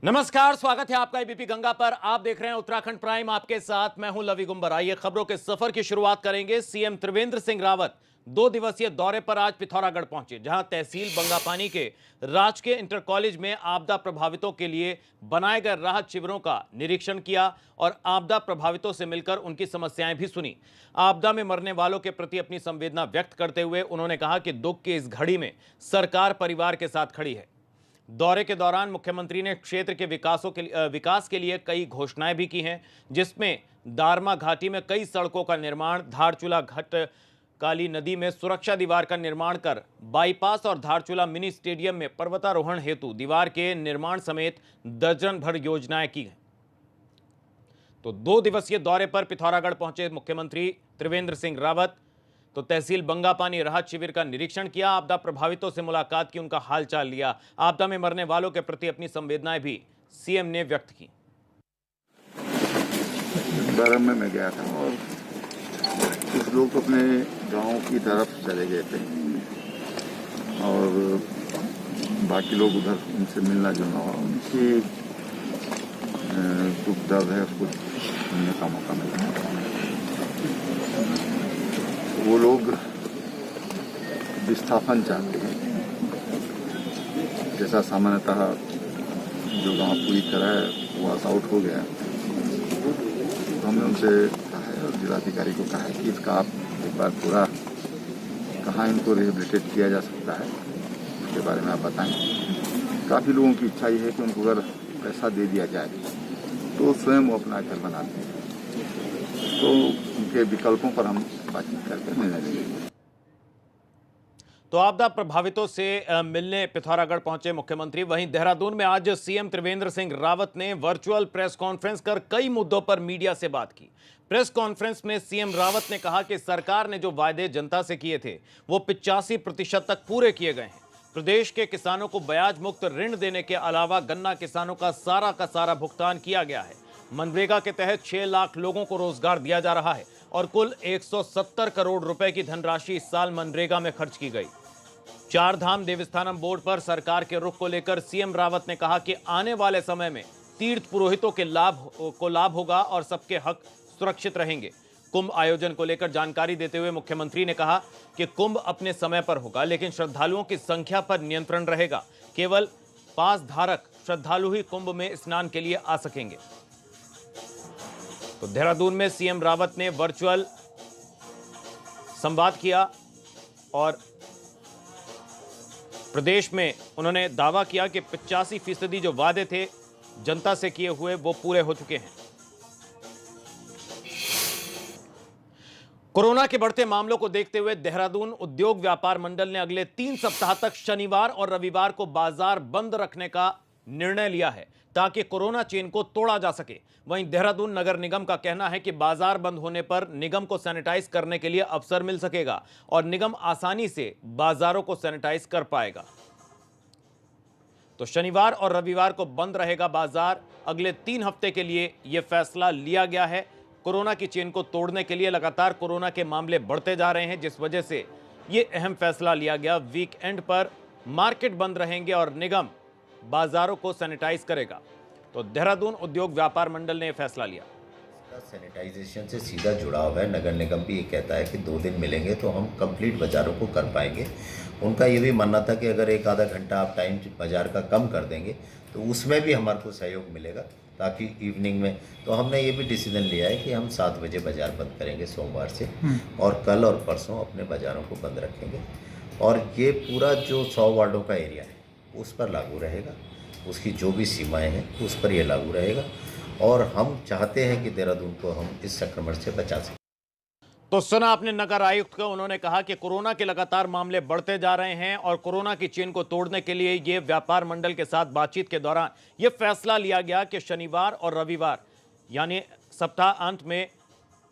नमस्कार, स्वागत है आपका एबीपी गंगा पर। आप देख रहे हैं उत्तराखंड प्राइम, आपके साथ मैं हूं लवी गुंबर। आइए खबरों के सफर की शुरुआत करेंगे। सीएम त्रिवेंद्र सिंह रावत 2 दिवसीय दौरे पर आज पिथौरागढ़ पहुंचे, जहां तहसील बंगापानी के राजकीय इंटर कॉलेज में आपदा प्रभावितों के लिए बनाए गए राहत शिविरों का निरीक्षण किया और आपदा प्रभावितों से मिलकर उनकी समस्याएं भी सुनी। आपदा में मरने वालों के प्रति अपनी संवेदना व्यक्त करते हुए उन्होंने कहा कि दुख की इस घड़ी में सरकार परिवार के साथ खड़ी है। दौरे के दौरान मुख्यमंत्री ने क्षेत्र के विकास के लिए कई घोषणाएं भी की हैं, जिसमें दारमा घाटी में कई सड़कों का निर्माण, धारचूला घट काली नदी में सुरक्षा दीवार का निर्माण कर बाईपास और धारचूला मिनी स्टेडियम में पर्वतारोहण हेतु दीवार के निर्माण समेत दर्जन भर योजनाएं की हैं। तो 2 दिवसीय दौरे पर पिथौरागढ़ पहुंचे मुख्यमंत्री त्रिवेंद्र सिंह रावत। तो तहसील बंगापानी राहत शिविर का निरीक्षण किया, आपदा प्रभावितों से मुलाकात की, उनका हालचाल लिया। आपदा में मरने वालों के प्रति अपनी संवेदनाएं भी सीएम ने व्यक्त की। बरम में मैं गया था और कुछ लोग अपने गांव की तरफ चले गए थे और बाकी लोग उधर उनसे मिलना जुलना हुआ, उनकी दुख दर्द है उसको सुनने का मौका मिला। वो लोग विस्थापन चाहते हैं, जैसा सामान्यतः जो गांव पूरी तरह वॉश आउट हो गया। तो हमने उनसे कहा है और जिलाधिकारी को कहा है कि इसका आप एक बार पूरा कहाँ इनको रिहेबिलिटेट किया जा सकता है उसके बारे में आप बताएं। काफ़ी लोगों की इच्छा ये है कि उनको अगर पैसा दे दिया जाए तो स्वयं वो अपना घर बनाते हैं, तो उनके विकल्पों पर हम बातचीत करके निर्णय लेंगे। तो आपदा प्रभावितों से मिलने पिथौरागढ़ पहुंचे मुख्यमंत्री। वहीं देहरादून में आज सीएम त्रिवेंद्र सिंह रावत ने वर्चुअल प्रेस कॉन्फ्रेंस कर कई मुद्दों पर मीडिया से बात की। प्रेस कॉन्फ्रेंस में सीएम रावत ने कहा कि सरकार ने जो वायदे जनता से किए थे वो 85% तक पूरे किए गए हैं। प्रदेश के किसानों को ब्याज मुक्त ऋण देने के अलावा गन्ना किसानों का सारा भुगतान किया गया है। मनरेगा के तहत 6 लाख लोगों को रोजगार दिया जा रहा है और कुल 170 करोड़ रुपए की धनराशि इस साल मनरेगा में खर्च की गई। चार धाम देवस्थानम बोर्ड पर सरकार के रुख को लेकर सीएम रावत ने कहा कि आने वाले समय में तीर्थ पुरोहितों के लाभ होगा और सबके हक सुरक्षित रहेंगे। कुंभ आयोजन को लेकर जानकारी देते हुए मुख्यमंत्री ने कहा कि कुंभ अपने समय पर होगा, लेकिन श्रद्धालुओं की संख्या पर नियंत्रण रहेगा। केवल पास धारक श्रद्धालु ही कुंभ में स्नान के लिए आ सकेंगे। तो देहरादून में सीएम रावत ने वर्चुअल संवाद किया और प्रदेश में उन्होंने दावा किया कि 85% जो वादे थे जनता से किए हुए वो पूरे हो चुके हैं। कोरोना के बढ़ते मामलों को देखते हुए देहरादून उद्योग व्यापार मंडल ने अगले 3 सप्ताह तक शनिवार और रविवार को बाजार बंद रखने का निर्णय लिया है ताकि कोरोना चेन को तोड़ा जा सके। वहीं देहरादून नगर निगम का कहना है कि बाजार बंद होने पर निगम को सैनिटाइज करने के लिए अवसर मिल सकेगा और निगम आसानी से बाजारों को सैनिटाइज कर पाएगा। तो शनिवार और रविवार को बंद रहेगा बाजार। अगले 3 हफ्ते के लिए यह फैसला लिया गया है। कोरोना की चेन को तोड़ने के लिए लगातार कोरोना के मामले बढ़ते जा रहे हैं, जिस वजह से यह अहम फैसला लिया गया। वीकेंड पर मार्केट बंद रहेंगे और निगम बाजारों को सैनिटाइज करेगा। तो देहरादून उद्योग व्यापार मंडल ने यह फैसला लिया। सैनिटाइजेशन से सीधा जुड़ाव है। नगर निगम भी ये कहता है कि 2 दिन मिलेंगे तो हम कंप्लीट बाज़ारों को कर पाएंगे। उनका ये भी मानना था कि अगर 1 आधा घंटा आप टाइम बाज़ार का कम कर देंगे तो उसमें भी हमारे को सहयोग मिलेगा, ताकि इवनिंग में। तो हमने ये भी डिसीजन लिया है कि हम 7 बजे बाज़ार बंद करेंगे सोमवार से, और कल और परसों अपने बाज़ारों को बंद रखेंगे। और ये पूरा जो 100 वार्डों का एरिया है उस पर लागू रहेगा, उसकी जो भी सीमाएँ हैं उस पर यह लागू रहेगा। और हम चाहते हैं कि देहरादून को हम इस संक्रमण से बचा सकें। तो सुना आपने नगर आयुक्त को, उन्होंने कहा कि कोरोना के लगातार मामले बढ़ते जा रहे हैं और कोरोना की चेन को तोड़ने के लिए ये व्यापार मंडल के साथ बातचीत के दौरान ये फैसला लिया गया कि शनिवार और रविवार यानी सप्ताह अंत में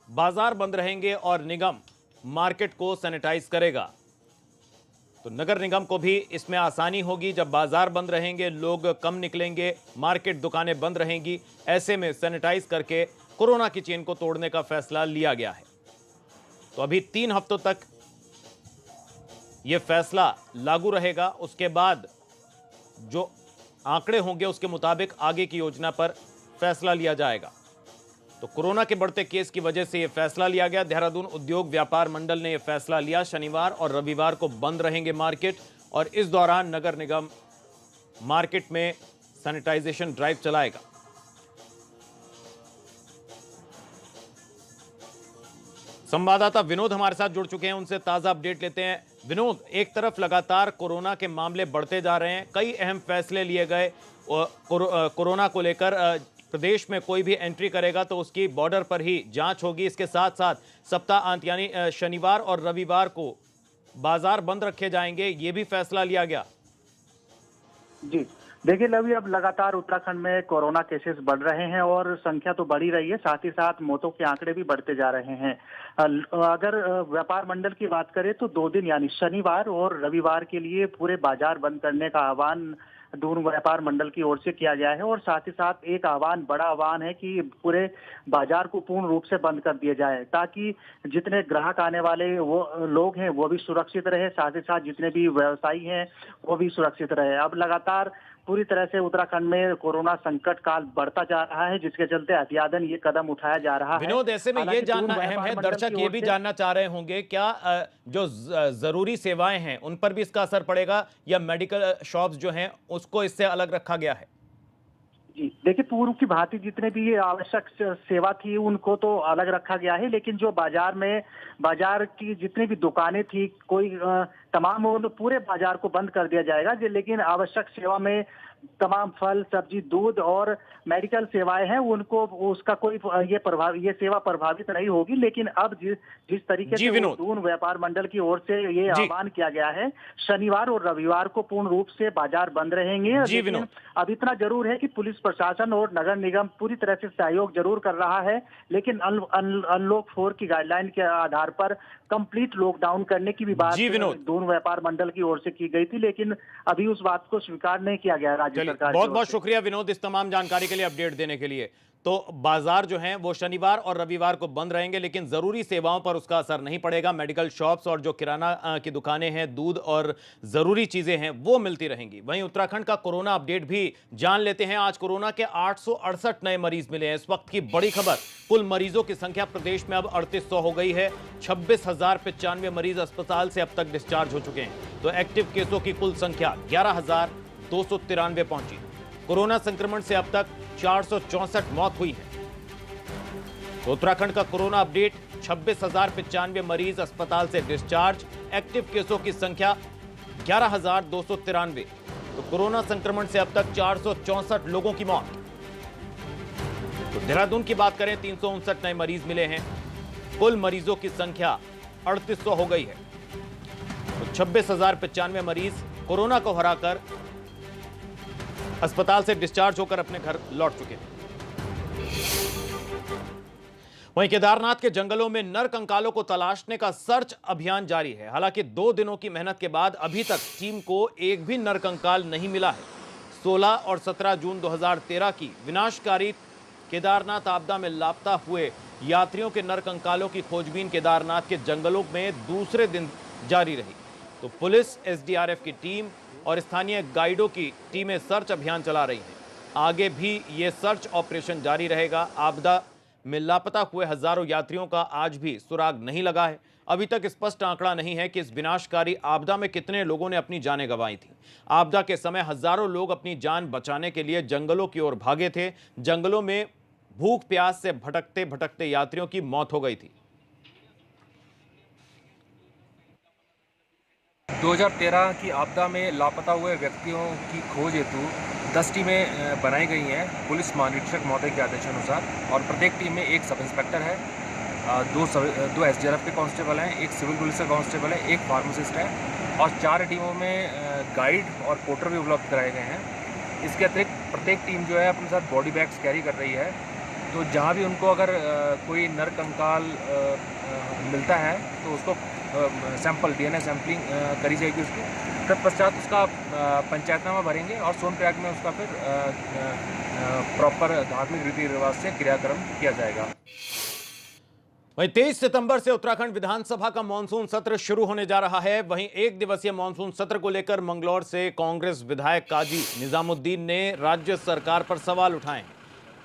बाजार बंद रहेंगे और निगम मार्केट को सैनिटाइज करेगा। तो नगर निगम को भी इसमें आसानी होगी। जब बाजार बंद रहेंगे, लोग कम निकलेंगे, मार्केट दुकानें बंद रहेंगी, ऐसे में सैनिटाइज करके कोरोना की चेन को तोड़ने का फैसला लिया गया है। तो अभी 3 हफ्तों तक यह फैसला लागू रहेगा। उसके बाद जो आंकड़े होंगे उसके मुताबिक आगे की योजना पर फैसला लिया जाएगा। तो कोरोना के बढ़ते केस की वजह से यह फैसला लिया गया। देहरादून उद्योग व्यापार मंडल ने यह फैसला लिया। शनिवार और रविवार को बंद रहेंगे मार्केट और इस दौरान नगर निगम मार्केट में सैनिटाइजेशन ड्राइव चलाएगा। संवाददाता विनोद हमारे साथ जुड़ चुके हैं, उनसे ताजा अपडेट लेते हैं। विनोद, एक तरफ लगातार कोरोना के मामले बढ़ते जा रहे हैं, कई अहम फैसले लिए गए कोरोना को लेकर। प्रदेश में कोई भी एंट्री करेगा तो उसकी बॉर्डर पर ही जांच होगी। इसके साथ साथ सप्ताहांत यानी शनिवार और रविवार को बाजार बंद रखे जाएंगे, ये भी फैसला लिया गया। जी देखिए लवी, अब लगातार उत्तराखंड में कोरोना केसेस बढ़ रहे हैं और संख्या तो बढ़ ही रही है, साथ ही साथ मौतों के आंकड़े भी बढ़ते जा रहे हैं। अगर व्यापार मंडल की बात करें तो 2 दिन यानी शनिवार और रविवार के लिए पूरे बाजार बंद करने का आह्वान दून व्यापार मंडल की ओर से किया गया है और साथ ही साथ एक आह्वान, बड़ा आह्वान है कि पूरे बाजार को पूर्ण रूप से बंद कर दिया जाए ताकि जितने ग्राहक आने वाले वो लोग हैं वो भी सुरक्षित रहे, साथ ही साथ जितने भी व्यवसायी हैं वो भी सुरक्षित रहे। अब लगातार पूरी तरह से उत्तराखंड में कोरोना संकट काल बढ़ता जा रहा है, जिसके चलते एहतियातन ये कदम उठाया जा रहा है। विनोद, ऐसे में ये जानना अहम है, दर्शक ये भी जानना चाह रहे होंगे क्या जो जरूरी सेवाएं हैं उन पर भी इसका असर पड़ेगा या मेडिकल शॉप्स जो हैं उसको इससे अलग रखा गया है? जी देखिए, पूर्व की भांति जितने भी ये आवश्यक सेवा थी उनको तो अलग रखा गया है, लेकिन जो बाजार की जितनी भी दुकानें थी कोई तमाम पूरे बाजार को बंद कर दिया जाएगा। लेकिन आवश्यक सेवा में तमाम फल, सब्जी, दूध और मेडिकल सेवाएं हैं उनको उसका कोई ये सेवा प्रभावित नहीं होगी। लेकिन अब जिस तरीके से दून व्यापार मंडल की ओर से ये आह्वान किया गया है, शनिवार और रविवार को पूर्ण रूप से बाजार बंद रहेंगे। लेकिन अब इतना जरूर है कि पुलिस प्रशासन और नगर निगम पूरी तरह से सहयोग जरूर कर रहा है, लेकिन अनलॉक 4 की गाइडलाइन के आधार पर कंप्लीट लॉकडाउन करने की भी बात दून व्यापार मंडल की ओर से की गई थी, लेकिन अभी उस बात को स्वीकार नहीं किया गया राज्य सरकार। बहुत बहुत शुक्रिया विनोद इस तमाम जानकारी के लिए, अपडेट देने के लिए। तो बाजार जो हैं वो शनिवार और रविवार को बंद रहेंगे, लेकिन जरूरी सेवाओं पर उसका असर नहीं पड़ेगा। मेडिकल शॉप्स और जो किराना की दुकानें हैं, दूध और जरूरी चीजें हैं वो मिलती रहेंगी। वहीं उत्तराखंड का कोरोना अपडेट भी जान लेते हैं। आज कोरोना के 868 नए मरीज मिले हैं। इस वक्त की बड़ी खबर, कुल मरीजों की संख्या प्रदेश में अब 3800 हो गई है। 26,095 मरीज अस्पताल से अब तक डिस्चार्ज हो चुके हैं। तो एक्टिव केसों की कुल संख्या 11,293 पहुंची। कोरोना संक्रमण से अब तक 464 मौत हुई है। तो उत्तराखंड का कोरोना अपडेट, 26,095 मरीज अस्पताल से डिस्चार्ज, एक्टिव केसों की संख्या 11,293। तो कोरोना संक्रमण से अब तक 464 लोगों की मौत। तो देहरादून की बात करें, 359 नए मरीज मिले हैं। कुल मरीजों की संख्या 3800 हो गई है। तो 26,095 मरीज कोरोना को हराकर अस्पताल से डिस्चार्ज होकर अपने घर लौट चुके हैं। वहीं केदारनाथ के जंगलों में नर कंकालों को तलाशने का सर्च अभियान जारी है। हालांकि 2 दिनों की मेहनत के बाद अभी तक टीम को एक भी नर कंकाल नहीं मिला है। 16 और 17 जून 2013 की विनाशकारी केदारनाथ आपदा में लापता हुए यात्रियों के नर कंकालों की खोजबीन केदारनाथ के जंगलों में दूसरे दिन जारी रही। तो पुलिस, एसडीआरएफ की टीम और स्थानीय गाइडों की टीमें सर्च अभियान चला रही हैं। आगे भी ये सर्च ऑपरेशन जारी रहेगा। आपदा में लापता हुए हजारों यात्रियों का आज भी सुराग नहीं लगा है। अभी तक स्पष्ट आंकड़ा नहीं है कि इस विनाशकारी आपदा में कितने लोगों ने अपनी जानें गंवाई थी। आपदा के समय हजारों लोग अपनी जान बचाने के लिए जंगलों की ओर भागे थे। जंगलों में भूख प्यास से भटकते भटकते यात्रियों की मौत हो गई थी। 2013 की आपदा में लापता हुए व्यक्तियों की खोज हेतु 10 टीमें बनाई गई हैं पुलिस महानिरीक्षक महोदय के आदेशानुसार, और प्रत्येक टीम में एक सब इंस्पेक्टर है, 2 एसडीआरएफ के कांस्टेबल हैं, एक सिविल पुलिस का कांस्टेबल है, एक फार्मासिस्ट है, और 4 टीमों में गाइड और पोर्टर भी उपलब्ध कराए गए हैं। इसके अतिरिक्त प्रत्येक टीम जो है अपने साथ बॉडी बैग्स कैरी कर रही है। तो जहाँ भी उनको अगर कोई नर कंकाल मिलता है तो उसको सैंपल DNA सैंपलिंग करी जाएगी उसकी। तत्पश्चात उसका पंचायतनामा भरेंगे और सोनप्रयाग में उसका फिर प्रॉपर धार्मिक रीति रिवाज से क्रियाक्रम किया जाएगा। वहीं 23 सितंबर से उत्तराखंड विधानसभा का मानसून सत्र शुरू होने जा रहा है। वहीं एक दिवसीय मानसून सत्र को लेकर मंगलौर से कांग्रेस विधायक काजी निजामुद्दीन ने राज्य सरकार पर सवाल उठाए।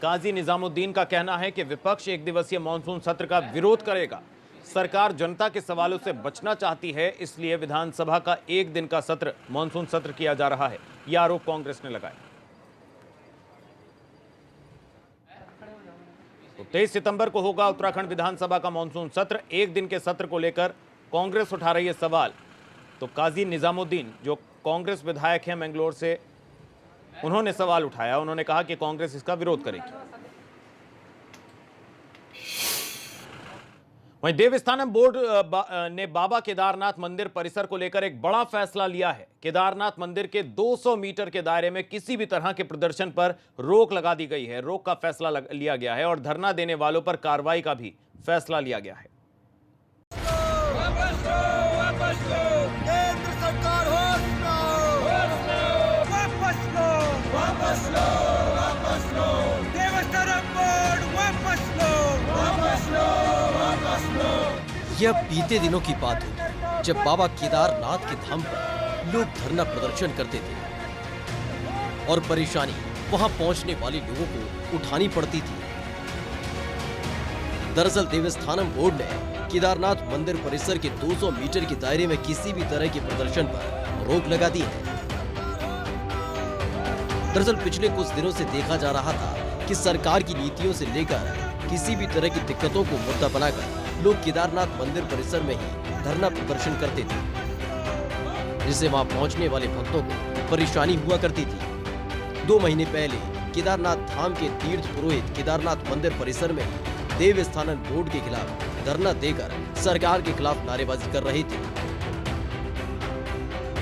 काजी निजामुद्दीन का कहना है कि विपक्ष एक दिवसीय मानसून सत्र का विरोध करेगा। सरकार जनता के सवालों से बचना चाहती है, इसलिए विधानसभा का एक दिन का सत्र मानसून सत्र किया जा रहा है, यह आरोप कांग्रेस ने लगाया। तो 23 सितंबर को होगा उत्तराखंड विधानसभा का मानसून सत्र। एक दिन के सत्र को लेकर कांग्रेस उठा रही है सवाल। तो काजी निजामुद्दीन जो कांग्रेस विधायक हैं मंगलौर से, उन्होंने सवाल उठाया। उन्होंने कहा कि कांग्रेस इसका विरोध करेगी। वहीं देवस्थानम बोर्ड ने बाबा केदारनाथ मंदिर परिसर को लेकर एक बड़ा फैसला लिया है। केदारनाथ मंदिर के 200 मीटर के दायरे में किसी भी तरह के प्रदर्शन पर रोक लगा दी गई है। रोक का फैसला लिया गया है और धरना देने वालों पर कार्रवाई का भी फैसला लिया गया है। केंद्र सरकार वापस लो, देवस्थानम बोर्ड वापस लो। यह बीते दिनों की बात है जब बाबा केदारनाथ के धाम पर लोग धरना प्रदर्शन करते थे और परेशानी वहां पहुंचने वाले लोगों को उठानी पड़ती थी। दरअसल देवस्थानम बोर्ड ने केदारनाथ मंदिर परिसर के 200 मीटर के दायरे में किसी भी तरह के प्रदर्शन पर रोक लगा दी है। दरअसल पिछले कुछ दिनों से देखा जा रहा था कि सरकार की नीतियों से लेकर किसी भी तरह की दिक्कतों को मुद्दा बनाकर लोग केदारनाथ मंदिर परिसर में ही धरना प्रदर्शन करते थे, जिससे वहां पहुंचने वाले भक्तों को परेशानी हुआ करती थी। 2 महीने पहले केदारनाथ धाम के तीर्थ पुरोहित केदारनाथ मंदिर परिसर में देवस्थानम बोर्ड के खिलाफ धरना देकर सरकार के खिलाफ नारेबाजी कर रहे थे।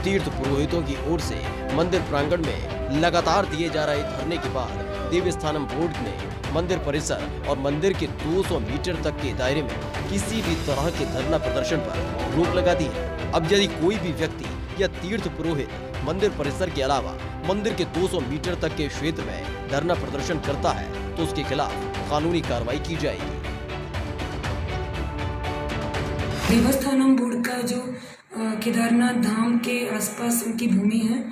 तीर्थ पुरोहितों की ओर से मंदिर प्रांगण में लगातार दिए जा रहे धरने के बाद देवस्थानम बोर्ड ने मंदिर परिसर और मंदिर के 200 मीटर तक के दायरे में किसी भी तरह के धरना प्रदर्शन पर रोक लगा दी है। अब यदि कोई भी व्यक्ति या तीर्थ पुरोहित मंदिर परिसर के अलावा मंदिर के 200 मीटर तक के क्षेत्र में धरना प्रदर्शन करता है तो उसके खिलाफ कानूनी कार्रवाई की जाएगी। देवस्थानम बोर्ड का जो केदारनाथ धाम के आसपास उनकी भूमि है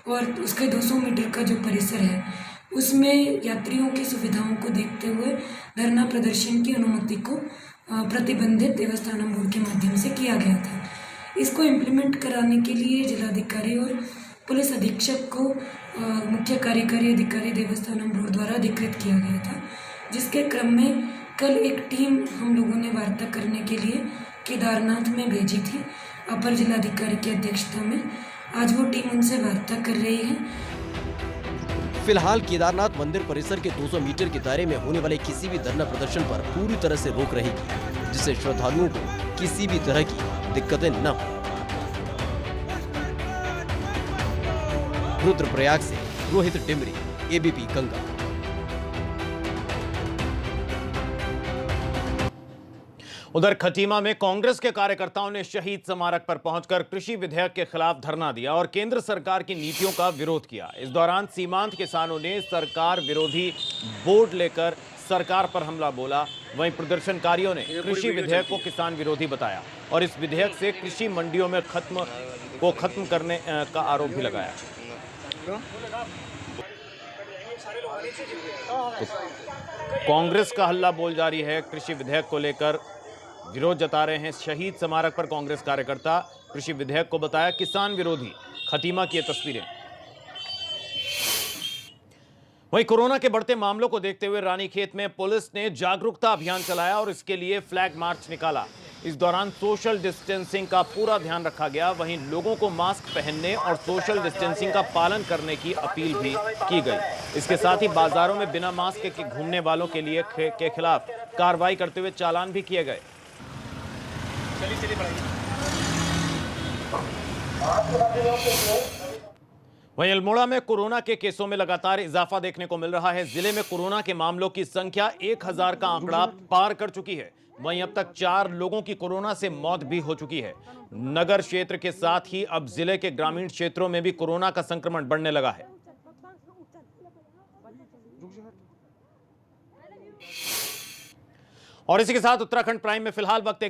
और उसके 200 मीटर का जो परिसर है, उसमें यात्रियों की सुविधाओं को देखते हुए धरना प्रदर्शन की अनुमति को प्रतिबंधित देवस्थानम बोर्ड के माध्यम से किया गया था। इसको इम्प्लीमेंट कराने के लिए जिलाधिकारी और पुलिस अधीक्षक को मुख्य कार्यकारी अधिकारी देवस्थानम बोर्ड द्वारा अधिकृत किया गया था, जिसके क्रम में कल एक टीम हम लोगों ने वार्ता करने के लिए केदारनाथ में भेजी थी अपर जिलाधिकारी की अध्यक्षता में। आज वो टीम उनसे वार्ता कर रही है। फिलहाल केदारनाथ मंदिर परिसर के 200 मीटर के दायरे में होने वाले किसी भी धरना प्रदर्शन पर पूरी तरह से रोक रहेगी, जिससे श्रद्धालुओं को किसी भी तरह की दिक्कतें न हो। रुद्रप्रयाग से रोहित टिमरी, एबीपी गंगा। उधर खटीमा में कांग्रेस के कार्यकर्ताओं ने शहीद स्मारक पर पहुंचकर कृषि विधेयक के खिलाफ धरना दिया और केंद्र सरकार की नीतियों का विरोध किया। इस दौरान सीमांत किसानों ने सरकार विरोधी बोर्ड लेकर सरकार पर हमला बोला। वहीं प्रदर्शनकारियों ने कृषि विधेयक को किसान विरोधी बताया और इस विधेयक से कृषि मंडियों में खत्म करने का आरोप भी लगाया। तो कांग्रेस का हल्ला बोल जारी है। कृषि विधेयक को लेकर विरोध जता रहे हैं शहीद स्मारक पर कांग्रेस कार्यकर्ता। कृषि विधेयक को बताया किसान विरोधी। खटीमा की ये तस्वीरें। वहीं कोरोना के बढ़ते मामलों को देखते हुए रानीखेत में पुलिस ने जागरूकता अभियान चलाया और इसके लिए फ्लैग मार्च निकाला। इस दौरान सोशल डिस्टेंसिंग का पूरा ध्यान रखा गया। वहीं लोगों को मास्क पहनने और सोशल डिस्टेंसिंग का पालन करने की अपील भी की गई। इसके साथ ही बाजारों में बिना मास्क के घूमने वालों के खिलाफ कार्रवाई करते हुए चालान भी किए गए। वहीं अल्मोड़ा में कोरोना के केसों में लगातार इजाफा देखने को मिल रहा है। जिले में कोरोना के मामलों की संख्या 1000 का आंकड़ा पार कर चुकी है। वहीं अब तक 4 लोगों की कोरोना से मौत भी हो चुकी है। नगर क्षेत्र के साथ ही अब जिले के ग्रामीण क्षेत्रों में भी कोरोना का संक्रमण बढ़ने लगा है। और इसी के साथ उत्तराखंड प्राइम में फिलहाल वक्त एक